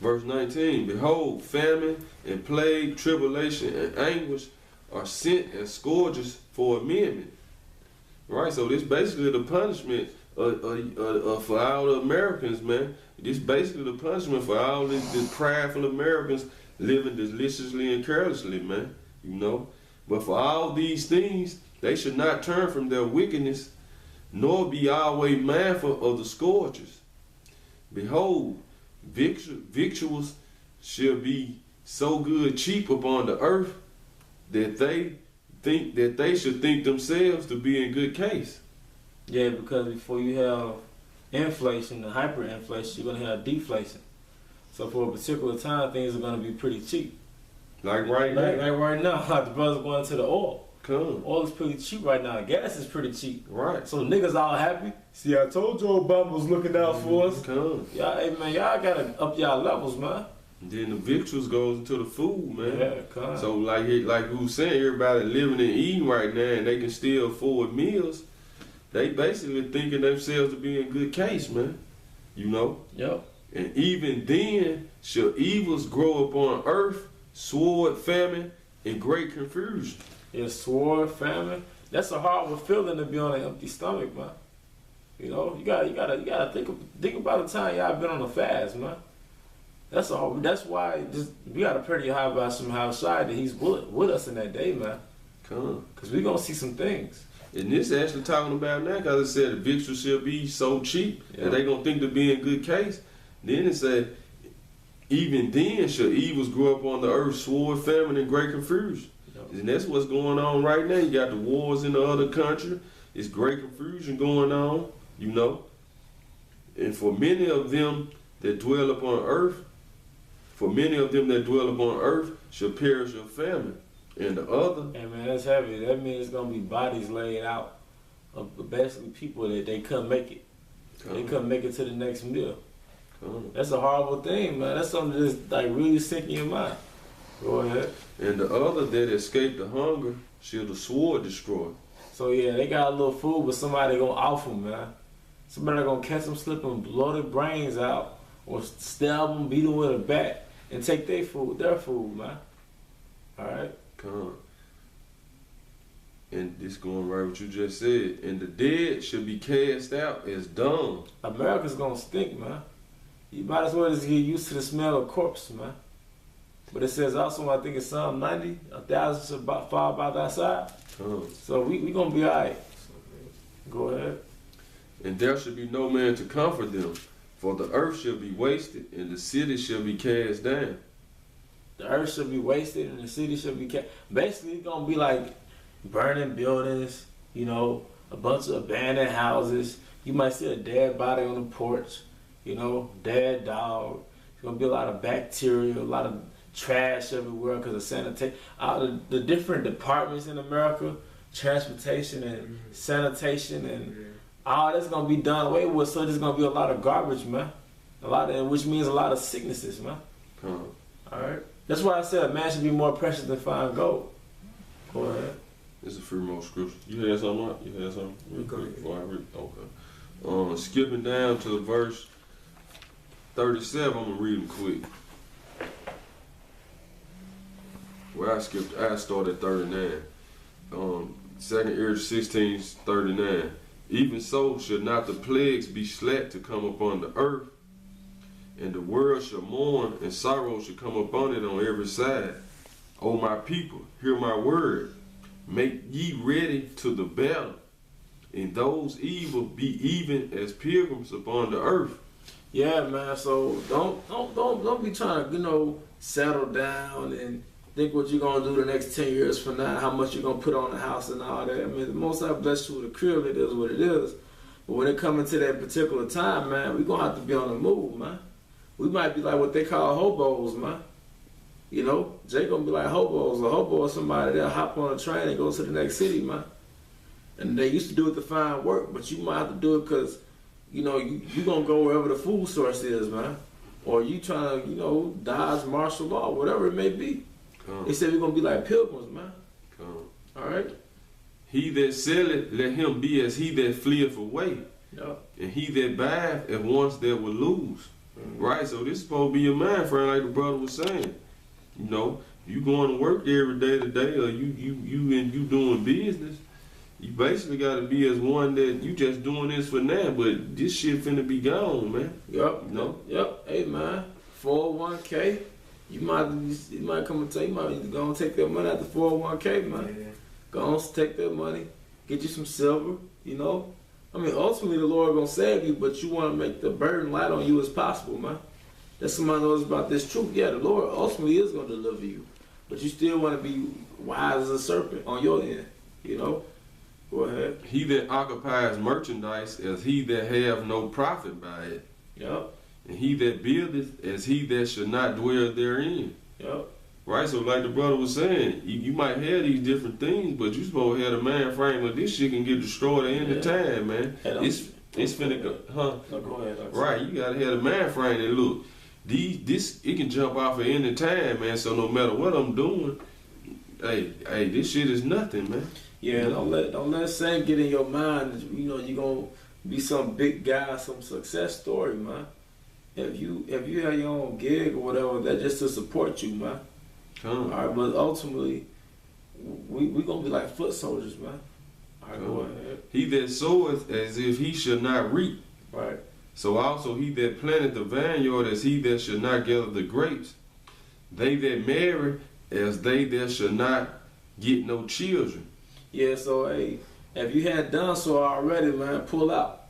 Verse 19, behold, famine and plague, tribulation and anguish are sent as scourges for amendment. Right, so this basically the punishment for all the Americans, man. This basically the punishment for all the prideful Americans living deliciously and carelessly, man. You know, but for all these things, they should not turn from their wickedness, nor be always mindful of the scourges. Behold, victuals shall be so good cheap upon the earth that they think that they should think themselves to be in good case. Yeah, because before you have inflation and hyperinflation, you're gonna have deflation. So for a particular time, things are gonna be pretty cheap. Like right now. Like right now, like the brothers going to the oil. Come. Oil is pretty cheap right now. Gas is pretty cheap. Right. So niggas all happy. See, I told you Obama was looking out for us. Come. Y'all, hey man, y'all gotta up y'all levels, man. And then the victuals goes into the food, man. Yeah, come. So like we was saying, everybody living and eating right now, and they can still afford meals. They basically thinking themselves to be in good case, man. You know. Yep. And even then, shall evils grow upon earth, sword, famine, and great confusion. Yeah, sword, famine. That's a horrible feeling to be on an empty stomach, man. You know, you gotta think about the time y'all been on a fast, man. That's why we gotta pray to Yahweh somehow side that He's with us in that day, man. Come. Cause we gonna see some things. And this actually talking about now, because it said the victuals shall be so cheap that they gonna think to be in good case. Then it said, even then shall evils grow up on the earth, sword, famine, and great confusion. Yep. And that's what's going on right now. You got the wars in the other country. It's great confusion going on, you know. And for many of them that dwell upon earth, shall perish of famine. And the other. Hey man, that's heavy. That means it's gonna be bodies laid out of basically people that they couldn't make it. They couldn't make it to the next meal. That's a horrible thing, man. That's something that's like really sick in your mind. Go ahead. And the other that escaped the hunger shall the sword destroy. So yeah, they got a little food, but somebody gonna off them, man. Somebody gonna catch them slipping, blow their brains out, or stab them, beat them with a bat, and take their food, man. All right. Come. And this going right what you just said. And the dead should be cast out as dung. America's gonna stink, man. You might as well just get used to the smell of corpse, man. But it says also, I think it's Psalm 90, 1,000 should fall by thy side. So we gonna be alright. Go ahead. And there should be no man to comfort them, for the earth shall be wasted, and the city shall be cast down. The earth should be wasted, and the city should be cast. Basically, it's gonna be like burning buildings, you know, a bunch of abandoned houses. You might see a dead body on the porch, you know, dead dog. There's gonna be a lot of bacteria, a lot of trash everywhere because of sanitation. The different departments in America, transportation and sanitation and all that's gonna be done away with. So there's gonna be a lot of garbage, man. Which means a lot of sicknesses, man. All right. That's why I said a man should be more precious than fine gold. Go ahead. This is a few more scripture. You had something up? You had something? Real quick before I read. Okay. Skipping down to verse 37, I'm gonna read them quick. Where I started at 39. Second Ezra 16:39. Even so should not the plagues be slack to come upon the earth, and the world shall mourn, and sorrow shall come upon it on every side. O my people, hear my word. Make ye ready to the battle, and those evil be even as pilgrims upon the earth. Yeah, man. So don't be trying to settle down and think what you're gonna do the next 10 years from now, how much you're gonna put on the house and all that. I mean, the Most High bless you with a crib. It is what it is. But when it comes to that particular time, man, we're gonna have to be on the move, man. We might be like what they call hobos, man. You know, Jay gonna be like hobos. A hobo is somebody that'll hop on a train and go to the next city, man. And they used to do it to find work, but you might have to do it because, you gonna go wherever the food source is, man. Or you trying to, dodge martial law, whatever it may be. They said we're gonna be like pilgrims, man. All right. He that selleth, let him be as he that fleeth away. Yeah. And he that buyeth, at once that will lose. Right? So this is supposed to be your mind frame, like the brother was saying. You know, you going to work every day to day, or you doing business. You basically got to be as one that you just doing this for now, but this shit finna be gone, man. Yep. You know? Yep. Hey, man. 401k. You might come and tell you might go and take that money out the 401k, man. Yeah. Go on, take that money, get you some silver. You know, I mean, ultimately the Lord gonna save you, but you want to make the burden light on you as possible, man. That somebody knows about this truth. Yeah, the Lord ultimately is gonna deliver you, but you still want to be wise as a serpent on your end. You know. Go ahead. He that occupies merchandise as he that have no profit by it. Yep. And he that buildeth as he that should not dwell therein. Yep. Right? So like the brother was saying, you might have these different things, but you supposed to have the mind frame of this shit can get destroyed at any time, man. It's finna go, huh? No, go ahead. Right, you gotta have the mind frame that look, it can jump off at any time, man. So no matter what I'm doing, hey, this shit is nothing, man. Yeah, don't let Satan get in your mind. You know you're gonna be some big guy, some success story, man. If you have your own gig or whatever, that's just to support you, man. All right, but ultimately, we gonna be like foot soldiers, man. All right, go ahead. He that soweth as if he should not reap. Right. So also he that planteth the vineyard as he that should not gather the grapes. They that marry as they that should not get no children. Yeah, so hey, if you hadn't done so already, man, pull out.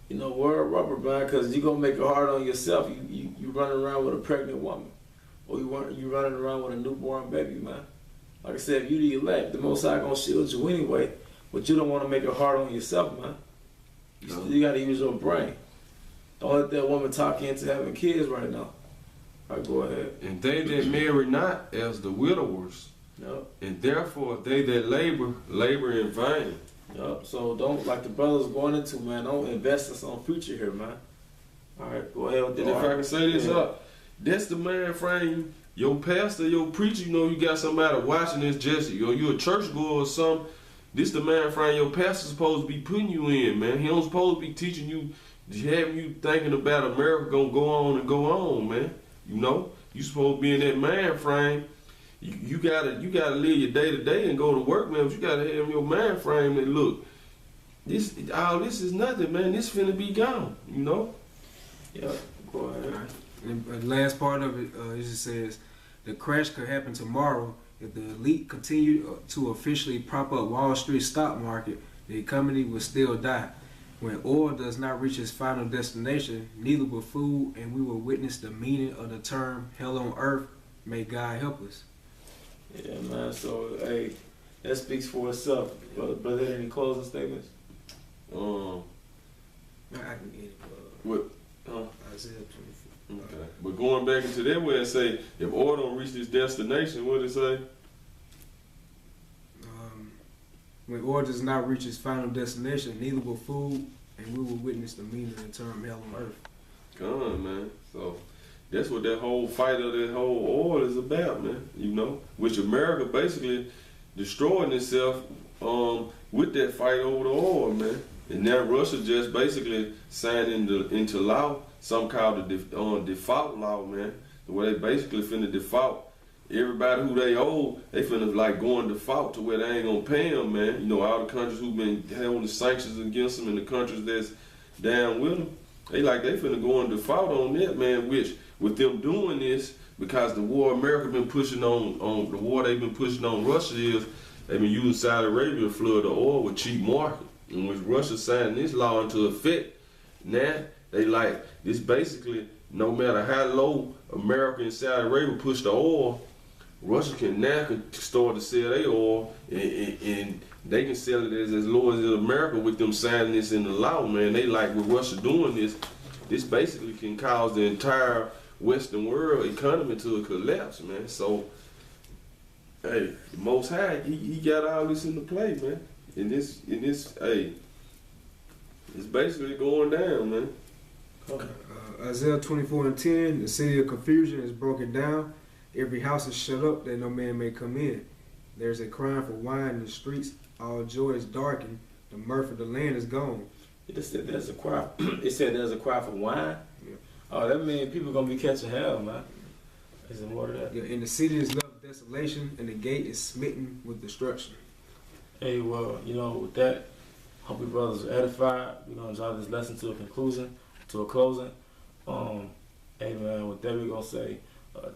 You know, wear a rubber band, because you're going to make it hard on yourself. You running around with a pregnant woman, or you running around with a newborn baby, man. Like I said, if you the elect, the Most High going to shield you anyway, but you don't want to make it hard on yourself, man. You got to use your brain. Don't let that woman talk you into having kids right now. All right, go ahead. And they that marry not as the widowers. Yep. And therefore they that labor in vain. Yep. So don't, like the brothers going into, man, don't invest in some future here, man. All right, go ahead with And if I can say this up, that's the mind frame. Your pastor, your preacher, you know, you got somebody watching this, Jesse, or you a church goer or something. This the mind frame your pastor's supposed to be putting you in, man. He don't supposed to be teaching you, having you thinking about America gonna go on and go on, man. You know, you supposed to be in that mind frame. You gotta live your day to day and go to work, man. But you gotta have your mind frame that look, this is nothing, man. This finna be gone, you know. Yeah, go ahead. Right. And the last part of it, it just says the crash could happen tomorrow if the elite continue to officially prop up Wall Street stock market. The economy will still die. When oil does not reach its final destination, neither will food, and we will witness the meaning of the term "hell on earth." May God help us. Yeah, man. So, hey, that speaks for itself. Brother, any closing statements? I can get it. What? Isaiah 24. Okay. But going back into that way and say, if oil don't reach its destination, what did it say? When oil does not reach its final destination, neither will food, and we will witness the meaning of the term "hell on earth." Come on, man. So that's what that whole fight of that whole oil is about, man. You know, which America basically destroying itself with that fight over the oil, man. And now Russia just basically signed into law some called the default law, man. The way they basically finna default everybody who they owe, they finna like go in default to where they ain't gonna pay them, man. You know, all the countries who've been having the sanctions against them and the countries that's down with them, they finna go in default on that, man. Which with them doing this, because the war America been pushing on the war they've been pushing on Russia is they've been using Saudi Arabia to flood the oil with cheap market. And when Russia signed this law into effect, now they like this basically no matter how low America and Saudi Arabia push the oil, Russia can now start to sell their oil and they can sell it as low as America with them signing this in the law, man. They like with Russia doing this basically can cause the entire Western world economy to collapse, man. So, hey, the Most High, he got all this into play, man. In this, hey, it's basically going down, man. Isaiah 24:10, the city of confusion is broken down. Every house is shut up that no man may come in. There's a crying for wine in the streets. All joy is darkened. The mirth of the land is gone. It said there's a cry. It said there's a cry for wine. Yeah. Oh, that means people gonna be catching hell, man. Is there more to that? Yeah, and the city is left desolation, and the gate is smitten with destruction. Hey, well, with that, hope you brothers are edified. We're gonna draw this lesson to a closing. Hey man, with that we're gonna say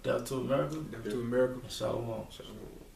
death to America. Death to America. And Shalom. Shalom.